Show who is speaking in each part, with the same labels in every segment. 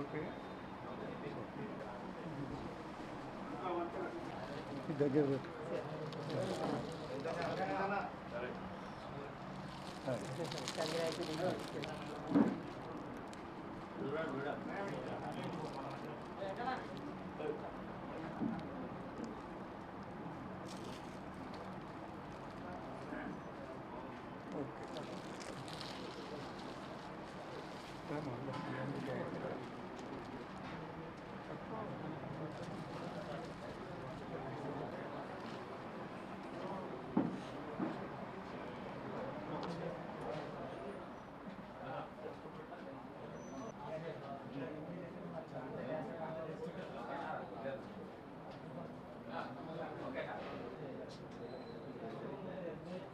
Speaker 1: Okay దగ్గర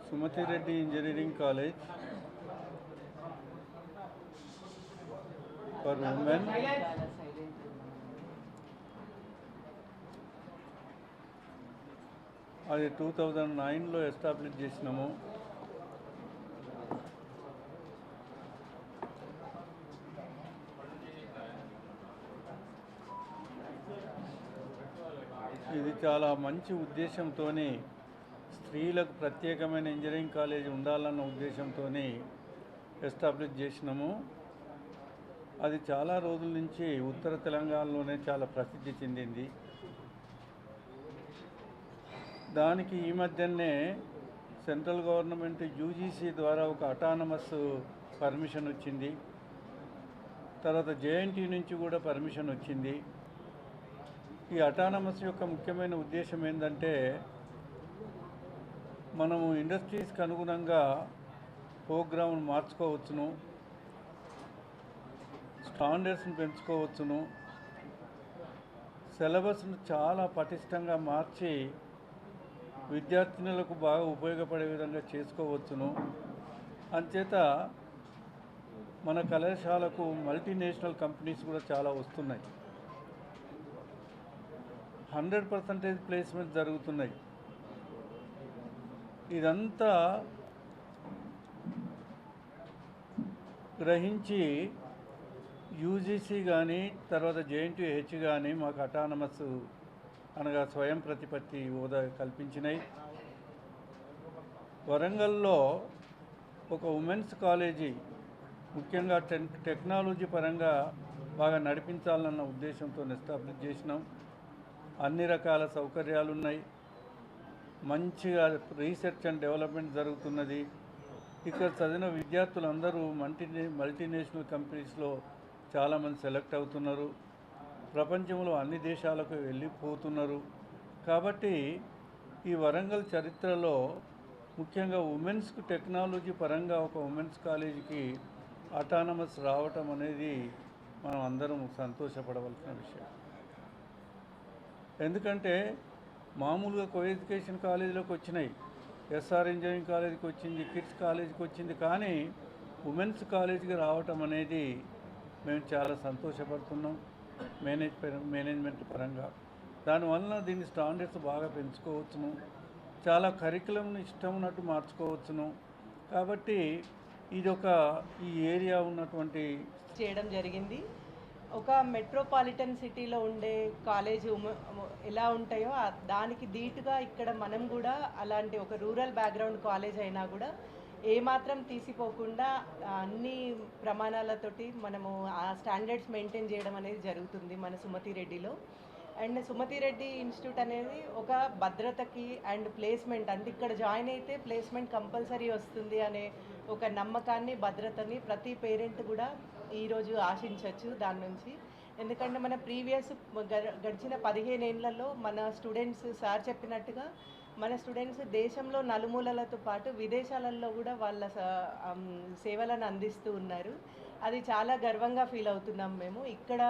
Speaker 1: Sumathi Reddy engineering college for women అది 2009లో ఎస్టాబ్లిష్ చేసినాము. ఇది చాలా మంచి ఉద్దేశంతో స్త్రీలకు ప్రత్యేకమైన ఇంజనీరింగ్ కాలేజ్ ఉండాలన్న ఉద్దేశంతో ఎస్టాబ్లిష్ చేసినాము. అది చాలా రోజుల నుంచి ఉత్తర తెలంగాణలోనే చాలా ప్రసిద్ధి చెందింది. దానికి ఈ మధ్యనే సెంట్రల్ గవర్నమెంట్ యూజీసీ ద్వారా ఒక అటానమస్ పర్మిషన్ వచ్చింది. తర్వాత జేఎన్టీ నుంచి కూడా పర్మిషన్ వచ్చింది. ఈ అటానమస్ యొక్క ముఖ్యమైన ఉద్దేశం ఏంటంటే మనము ఇండస్ట్రీస్కి అనుగుణంగా ప్రోగ్రామ్ను మార్చుకోవచ్చును, స్టాండర్డ్స్ని పెంచుకోవచ్చును, సిలబస్ను చాలా పటిష్టంగా మార్చి విద్యార్థినులకు బాగా ఉపయోగపడే విధంగా చేసుకోవచ్చును. అంచేత మన కళాశాలకు మల్టీనేషనల్ కంపెనీస్ కూడా చాలా వస్తున్నాయి. 100% ప్లేస్మెంట్ జరుగుతున్నాయి. ఇదంతా గ్రహించి యూజీసీ కానీ తర్వాత జేఎన్టీహెచ్ కానీ మాకు అటానమస్ అనగా స్వయం ప్రతిపత్తి హోదా కల్పించినాయి. వరంగల్లో ఒక ఉమెన్స్ కాలేజీ ముఖ్యంగా టెక్నాలజీ పరంగా బాగా నడిపించాలన్న ఉద్దేశంతో ఎస్టాబ్లిష్ చేసినాం. అన్ని రకాల సౌకర్యాలు ఉన్నాయి. మంచిగా రీసెర్చ్ అండ్ డెవలప్మెంట్ జరుగుతున్నది. ఇక్కడ చదివిన విద్యార్థులందరూ మల్టీనేషనల్ కంపెనీస్లో చాలామంది సెలెక్ట్ అవుతున్నారు. ప్రపంచంలో అన్ని దేశాలకు వెళ్ళిపోతున్నారు. కాబట్టి ఈ వరంగల్ చరిత్రలో ముఖ్యంగా ఉమెన్స్కు టెక్నాలజీ పరంగా ఒక ఉమెన్స్ కాలేజీకి అటానమస్ రావటం అనేది మనం అందరం సంతోషపడవలసిన విషయం. ఎందుకంటే మామూలుగా కో ఎడ్యుకేషన్ కాలేజీలోకి వచ్చినాయి, ఎస్ఆర్ ఇంజనీరింగ్ కాలేజీకి వచ్చింది, కిడ్స్ కాలేజీకి వచ్చింది, కానీ ఉమెన్స్ కాలేజీకి రావటం అనేది మేము చాలా సంతోషపడుతున్నాం మేనేజ్మెంట్ పరంగా. దానివల్ల దీని స్టాండర్డ్స్ బాగా పెంచుకోవచ్చును, చాలా కరికులంను ఇష్టం ఉన్నట్టు మార్చుకోవచ్చును. కాబట్టి ఇదొక ఈ ఏరియా ఉన్నటువంటి
Speaker 2: చేయడం జరిగింది. ఒక మెట్రోపాలిటన్ సిటీలో ఉండే కాలేజ్ ఎలా ఉంటాయో దానికి ధీటుగా ఇక్కడ మనం కూడా అలాంటి ఒక రూరల్ బ్యాక్గ్రౌండ్ కాలేజ్ అయినా కూడా ఏమాత్రం తీసిపోకుండా అన్ని ప్రమాణాలతోటి మనము ఆ స్టాండర్డ్స్ మెయింటైన్ చేయడం అనేది జరుగుతుంది మన సుమతి రెడ్డిలో. అండ్ సుమతి రెడ్డి ఇన్స్టిట్యూట్ అనేది ఒక భద్రతకి అండ్ ప్లేస్మెంట్ అంటే ఇక్కడ జాయిన్ అయితే ప్లేస్మెంట్ కంపల్సరీ వస్తుంది అనే ఒక నమ్మకాన్ని, భద్రతని ప్రతి పేరెంట్ కూడా ఈరోజు ఆశించవచ్చు దాని నుంచి. ఎందుకంటే మన ప్రీవియస్ గడిచిన 15 ఏళ్లలో మన స్టూడెంట్స్ సార్ చెప్పినట్టుగా మన స్టూడెంట్స్ దేశంలో నలుమూలలతో పాటు విదేశాలలో కూడా వాళ్ళ సేవలను అందిస్తూ ఉన్నారు. అది చాలా గర్వంగా ఫీల్ అవుతున్నాం మేము. ఇక్కడ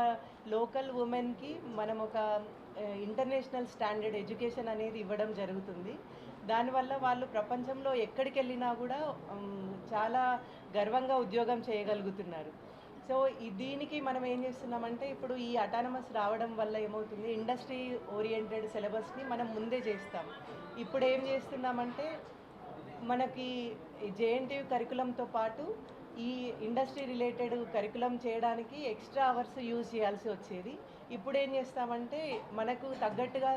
Speaker 2: లోకల్ ఉమెన్కి మనం ఒక ఇంటర్నేషనల్ స్టాండర్డ్ ఎడ్యుకేషన్ అనేది ఇవ్వడం జరుగుతుంది. దానివల్ల వాళ్ళు ప్రపంచంలో ఎక్కడికి వెళ్ళినా కూడా చాలా గర్వంగా ఉద్యోగం చేయగలుగుతున్నారు. సో దీనికి మనం ఏం చేస్తున్నామంటే ఇప్పుడు ఈ అటానమస్ రావడం వల్ల ఏమవుతుంది, ఇండస్ట్రీ ఓరియంటెడ్ సిలబస్ని మనం ముందే చేస్తాం. ఇప్పుడు ఏం చేస్తున్నామంటే మనకి జేఎన్టీయూ కరికులంతో పాటు ఈ ఇండస్ట్రీ రిలేటెడ్ కరికులం చేయడానికి ఎక్స్ట్రా అవర్స్ యూజ్ చేయాల్సి వచ్చేది. ఇప్పుడు ఏం చేస్తామంటే మనకు తగ్గట్టుగా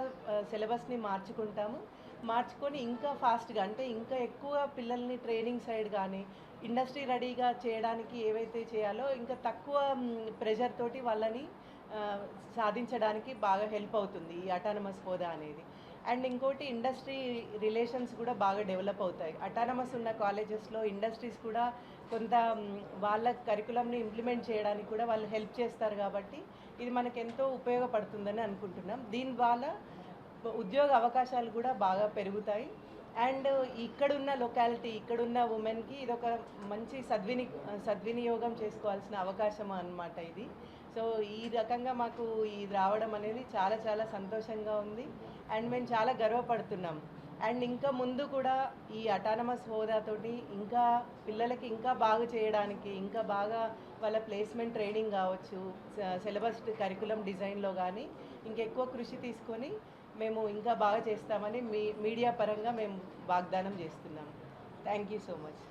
Speaker 2: సిలబస్ని మార్చుకొని ఇంకా ఫాస్ట్గా, అంటే ఇంకా ఎక్కువ పిల్లల్ని ట్రైనింగ్ సైడ్ కానీ ఇండస్ట్రీ రెడీగా చేయడానికి ఏవైతే చేయాలో ఇంకా తక్కువ ప్రెషర్ తోటి వాళ్ళని సాధించడానికి బాగా హెల్ప్ అవుతుంది ఈ అటానమస్ హోదా అనేది. అండ్ ఇంకోటి, ఇండస్ట్రీ రిలేషన్స్ కూడా బాగా డెవలప్ అవుతాయి. అటానమస్ ఉన్న కాలేజెస్లో ఇండస్ట్రీస్ కూడా కొంత వాళ్ళ కరికులంని ఇంప్లిమెంట్ చేయడానికి కూడా వాళ్ళు హెల్ప్ చేస్తారు కాబట్టి ఇది మనకు ఎంతో ఉపయోగపడుతుందని అనుకుంటున్నాం. దీనివల్ల ఉద్యోగ అవకాశాలు కూడా బాగా పెరుగుతాయి. అండ్ ఇక్కడున్న లొకాలిటీ, ఇక్కడున్న ఉమెన్కి ఇది ఒక మంచి సద్వినియోగం చేసుకోవాల్సిన అవకాశం అన్నమాట ఇది. సో ఈ రకంగా మాకు ఇది రావడం అనేది చాలా చాలా సంతోషంగా ఉంది అండ్ మేము చాలా గర్వపడుతున్నాం. అండ్ ఇంకా ముందు కూడా ఈ అటానమస్ హోదాతోటి ఇంకా పిల్లలకి ఇంకా బాగా చేయడానికి, ఇంకా బాగా వాళ్ళ ప్లేస్మెంట్ ట్రైనింగ్ కావచ్చు, సిలబస్ కరికులం డిజైన్లో కానీ ఇంకెక్కువ కృషి తీసుకొని మేము ఇంకా బాగా చేస్తామని మీడియా పరంగా మేము వాగ్దానం చేస్తున్నాము. Thank you so much.